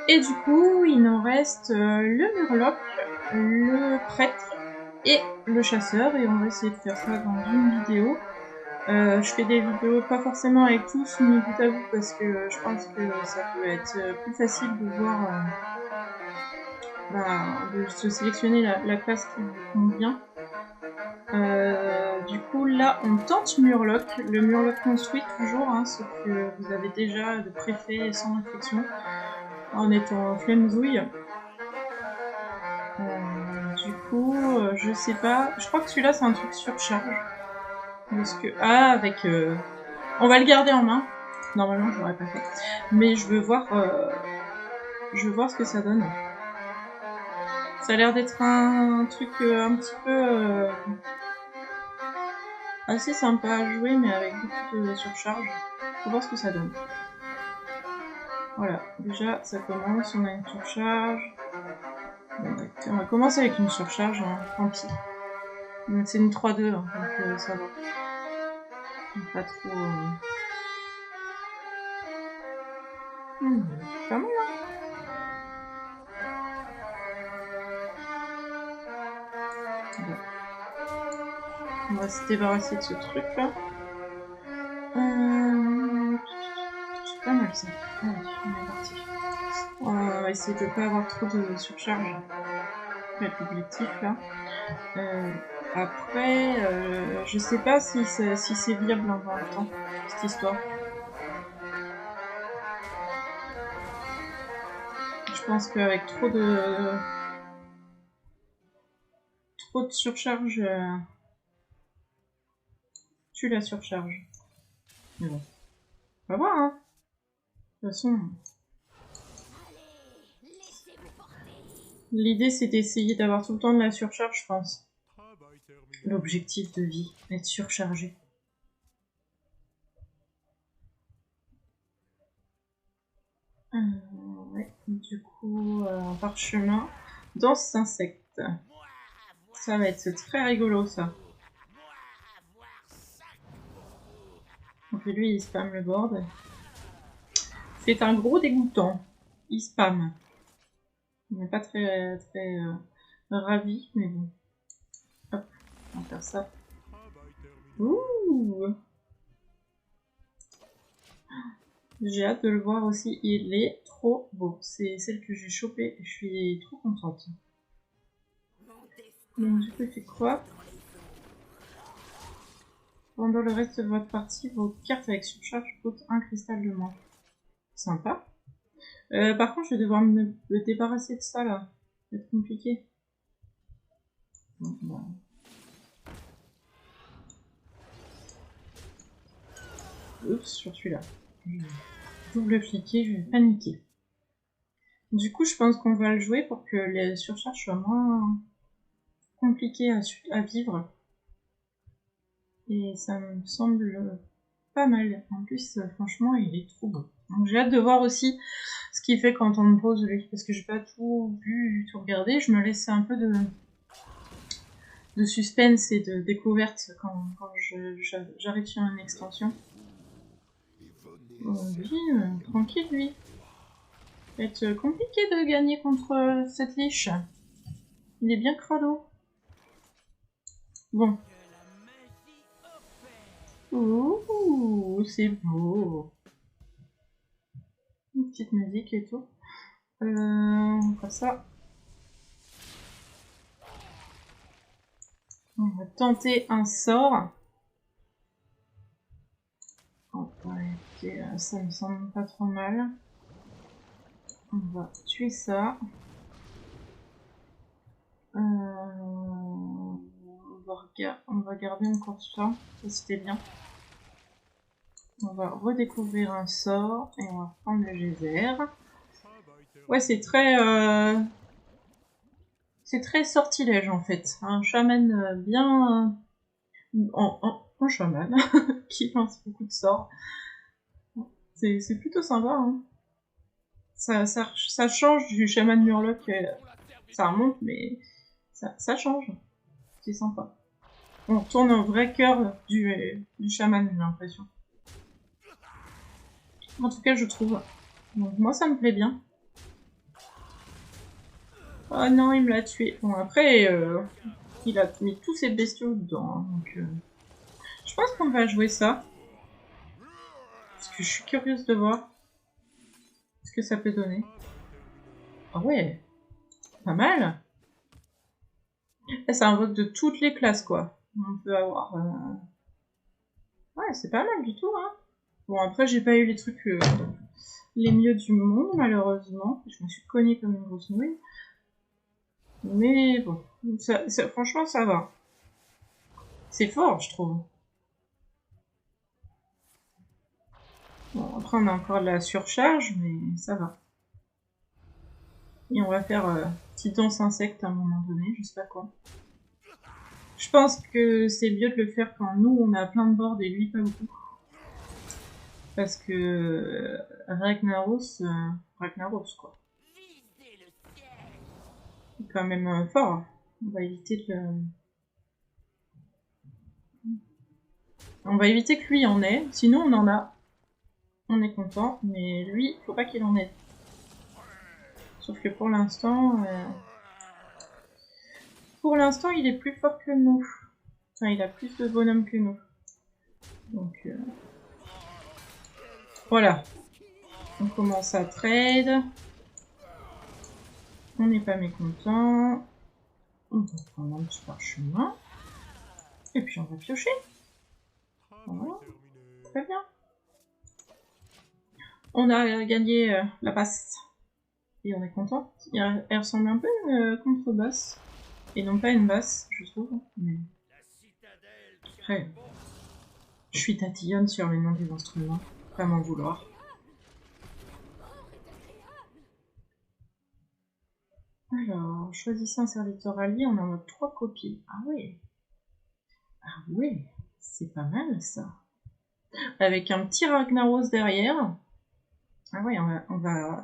Et du coup, il nous reste le murloc, le prêtre et le chasseur. Et on va essayer de faire ça dans une vidéo. Je fais des vidéos pas forcément avec tous mis bout à bout parce que je pense que ça peut être plus facile de voir, de se sélectionner la classe qui vous convient. Du coup là on tente Murloc, le Murloc construit toujours, hein, ce que vous avez déjà de préfet sans réflexion, en étant Flemzouille. Du coup, je sais pas, je crois que celui-là c'est un truc surcharge. Parce que, avec... on va le garder en main. Normalement, je l'aurais pas fait. Mais je veux voir ce que ça donne. Ça a l'air d'être un truc un petit peu assez sympa à jouer, mais avec beaucoup de surcharge. Faut voir ce que ça donne. Voilà, déjà ça commence, on a une surcharge. Bon, on va commencer avec une surcharge, hein, tant pis. C'est une 3-2, hein, donc ça va. Pas trop... pas mal, hein. Bon. On va se débarrasser de ce truc là. C'est pas mal ça. Allez, on est parti. On va essayer de ne pas avoir trop de surcharge. Avec l'objectif là. Après, je sais pas si c'est viable dans le temps, cette histoire. Je pense qu'avec trop de surcharge, tu la surcharges. Mais bon, on va voir, hein. De toute façon, l'idée c'est d'essayer d'avoir tout le temps de la surcharge, je pense. L'objectif de vie, être surchargé. Ouais, du coup, parchemin, danse insecte. Ça va être très rigolo ça. Donc lui il spamme le board. C'est un gros dégoûtant. Il spamme. On n'est pas très ravis, mais bon. Hop, on va faire ça. Ouh! J'ai hâte de le voir aussi. Il est trop beau. C'est celle que j'ai chopée. Je suis trop contente. Donc du coup, il fait quoi? Pendant le reste de votre partie, vos cartes avec surcharge coûtent un cristal de moins. Sympa. Par contre, je vais devoir me débarrasser de ça là. Ça va être compliqué. Bon. Oups, sur celui-là. Double-cliquer, je vais paniquer. Du coup, je pense qu'on va le jouer pour que les surcharges soient moins compliquées à vivre. Et ça me semble pas mal. En plus, franchement, il est trop beau. Donc j'ai hâte de voir aussi ce qu'il fait quand on me pose lui. Parce que j'ai pas tout vu, tout regardé. Je me laisse un peu de suspense et de découverte quand j'arrive sur une extension. Lui, tranquille lui. Ça va être compliqué de gagner contre cette liche. Il est bien crado. Bon. Ouh, c'est beau. Une petite musique et tout. On fera ça. On va tenter un sort. Ça me semble pas trop mal. On va tuer ça. On va garder encore ça. Ça c'était bien. On va redécouvrir un sort et on va prendre le geyser. Ouais, c'est très sortilège en fait. Un chaman bien en chaman qui lance beaucoup de sorts. C'est plutôt sympa. Hein. Ça change du chaman Murloc. Ça remonte, mais ça change. C'est sympa. On retourne au vrai cœur du chaman, j'ai l'impression. En tout cas, je trouve. Donc moi, ça me plaît bien. Oh non, il me l'a tué. Bon, après, il a mis tous ses bestiaux dedans. Hein, donc, je pense qu'on va jouer ça. Parce que je suis curieuse de voir ce que ça peut donner. Ah ouais, pas mal. Là, ça invoque de toutes les classes, quoi. On peut avoir... Ouais, c'est pas mal du tout, hein. Bon, après, j'ai pas eu les trucs les mieux du monde, malheureusement. Je me suis cognée comme une grosse nouille. Mais bon, franchement, ça va. C'est fort, je trouve. Bon, après, on a encore de la surcharge, mais ça va. Et on va faire petite danse insecte à un moment donné, je sais pas quoi. Je pense que c'est mieux de le faire quand nous, on a plein de boards et lui, pas beaucoup. Parce que Ragnaros, quoi. C'est quand même fort. On va éviter de le... On va éviter que lui en ait. Sinon, on en a. On est content. Mais lui, faut pas qu'il en ait. Sauf que pour l'instant... il est plus fort que nous. Enfin, il a plus de bonhommes que nous. Donc... Voilà. On commence à trade. On n'est pas mécontent. On va prendre un petit parchemin. Et puis on va piocher. Voilà. Très bien. On a gagné la passe. Et on est content. Elle ressemble un peu à une contrebasse. Et non pas une basse, je trouve. Mais... Après, je suis tatillonne sur les noms des instruments. Pas m'en vouloir. Alors, choisissez un serviteur allié, on en a 3 copies. Ah ouais. Ah ouais, c'est pas mal ça. Avec un petit Ragnaros derrière. Ah ouais,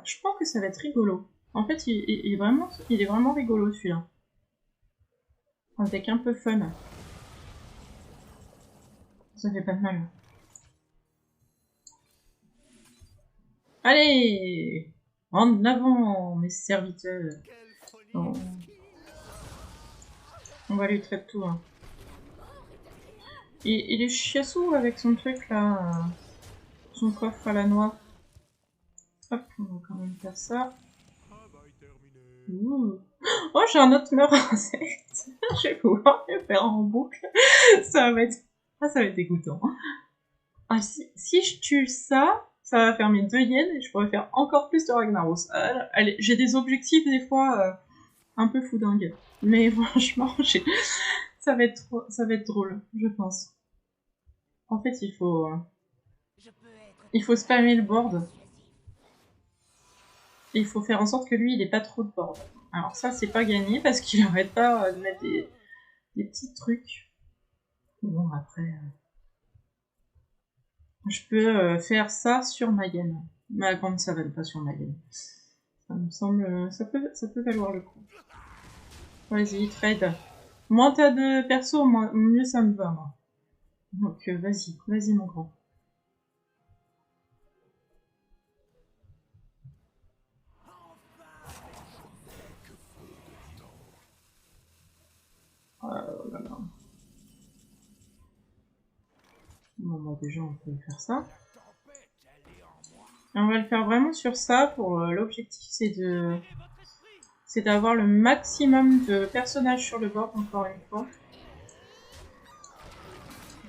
je pense que ça va être rigolo. En fait, il est vraiment rigolo celui-là. Un deck un peu fun. Ça fait pas de mal. Allez! En avant, mes serviteurs. Bon. On va lui traiter tout. Hein. Il est chiassou avec son truc là. Son coffre à la noix. Hop, on va quand même faire ça. Ouh. Oh, j'ai un autre meur insecte. Je vais pouvoir le faire en boucle. Ça va être dégoûtant. Ah, si je tue ça, ça va faire mes 2 yens et je pourrais faire encore plus de Ragnaros. Allez, j'ai des objectifs des fois un peu foudingues. Mais franchement, ça va être drôle, je pense. En fait, il faut spammer le board. Et il faut faire en sorte que lui, il ait pas trop de board. Alors ça, c'est pas gagné parce qu'il arrête pas de mettre des petits trucs. Bon, après... Je peux faire ça sur ma gaine. Mais quand ça va pas sur ma gaine. Ça me semble... Ça peut valoir le coup. Vas-y, trade. Moins t'as de perso, mieux ça me va, moi. Donc vas-y mon grand. Oh là là. Bon, bah déjà on peut faire ça. Et on va le faire vraiment sur ça. Pour l'objectif, c'est d'avoir le maximum de personnages sur le board, encore une fois.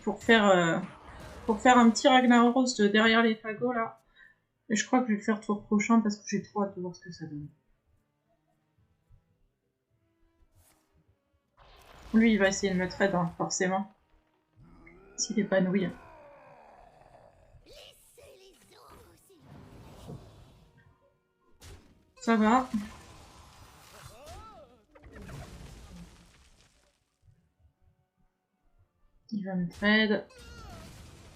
Pour faire un petit Ragnaros de derrière les fagots, là. Et je crois que je vais le faire tour prochain parce que j'ai trop hâte de voir ce que ça donne. Lui, il va essayer de me trade, hein, forcément. S'il épanouit. Ça va. Il va me trade.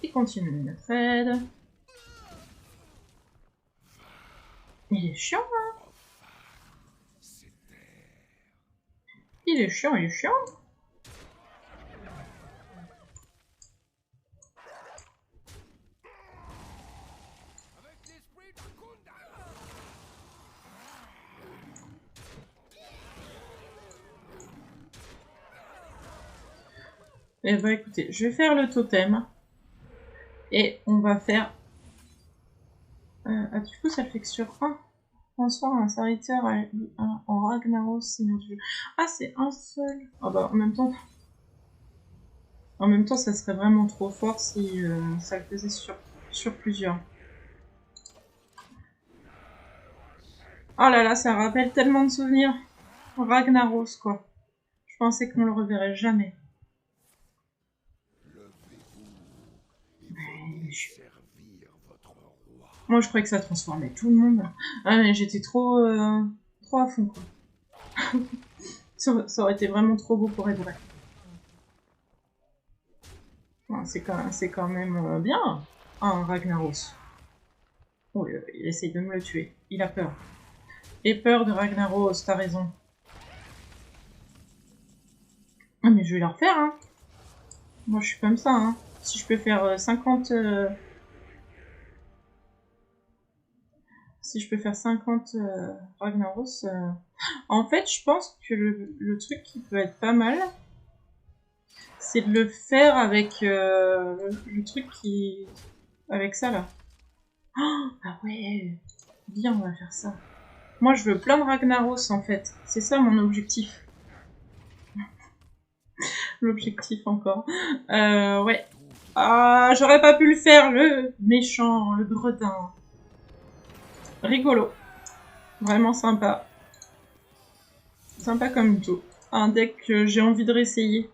Il continue de me trade. Il est chiant, hein. Il est chiant. Et bah écoutez, je vais faire le totem. Et on va faire... du coup, ça le fait que sur 1. Transforme un serviteur en Ragnaros Seigneur du jeu. Ah, c'est un seul. Ah bah, en même temps, ça serait vraiment trop fort si ça le faisait sur plusieurs. Oh là là, ça rappelle tellement de souvenirs. Ragnaros, quoi. Je pensais qu'on le reverrait jamais. Moi, je croyais que ça transformait tout le monde. Ah, mais j'étais trop à fond, quoi. Ça aurait été vraiment trop beau pour être vrai. C'est quand même bien, un Ragnaros. Oh, il essaye de me le tuer. Il a peur. Et peur de Ragnaros, t'as raison. Ah, mais je vais le refaire, hein. Moi, je suis comme ça, hein. Si je peux faire 50... Si je peux faire 50 Ragnaros... En fait, je pense que le truc qui peut être pas mal, c'est de le faire avec le truc qui... Avec ça, là. Oh, ah ouais. Bien, on va faire ça. Moi, je veux plein de Ragnaros, en fait. C'est ça, mon objectif. L'objectif, encore. Ouais. Ah, j'aurais pas pu le faire, le méchant, le gredin. Rigolo. Vraiment sympa. Sympa comme tout. Un deck que j'ai envie de réessayer.